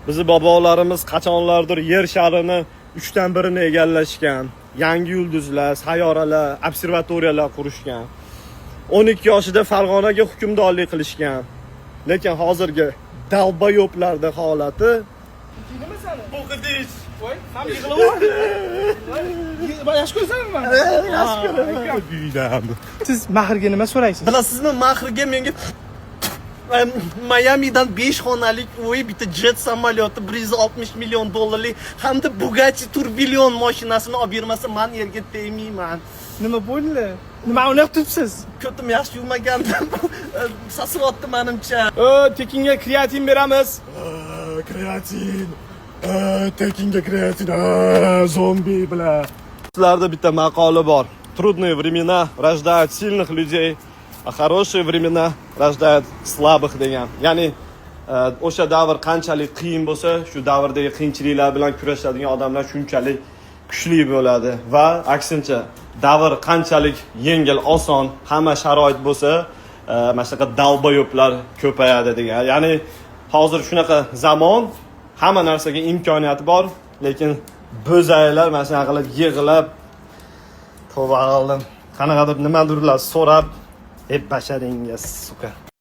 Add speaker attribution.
Speaker 1: Bizi bobolarimiz qachonlardir yer sharini 3dan 1ni egallashgan. Yangi yulduzlar, sayyoralar, observatoriyalar qurishgan. 12 yoshida Farg'onaga hukmdorlik qilishgan. Lekin hozirgi dalbayoblarning holati
Speaker 2: nima sani?
Speaker 1: bu qidish.
Speaker 2: Voy, ham yig'lavordi. Yaxshi ko'rsanmi?
Speaker 1: Yaxshi ko'raman. Buydan.
Speaker 2: Siz mahrga nima so'raysiz?
Speaker 1: Bilasizmi, mahrga menga Miamidan 5 xonalik uy, bitta jet samolyoti, 160 million dollarlik hamda Bugatti turbilyon mashinasini olib bermasa, men yerga tegmayman.
Speaker 2: Nima bo'ldi? Nima unaqa turibsiz?
Speaker 1: Ko'tim yaxshi yurmagandim. Sasiyotdi menimcha.
Speaker 2: Tekinga kreatin beramiz.
Speaker 1: Kreatin. Tekinga kreatin. Zombi bilan. Sizlarda bitta maqola bor. Трудные времена рождают сильных людей, а хорошие времена рождают слабых degan. Ya'ni o'sha davr qanchalik qiyin bo'lsa, shu davrdagi qiyinchiliklar bilan kurashadigan odamlar shunchalik kuchli bo'ladi va aksincha davr qanchalik yengil, oson, hamma sharoit bo'lsa, mana shunaqa dalboyoblar ko'payadi degan. Ya'ni hozir shunaqa zamon, hamma narsaga imkoniyat bor, lekin bo'zaylar mana shunaqa qilib yig'ilib tavba qildim. Qanaqadir nimadirlar so'rab, basharingiz suka.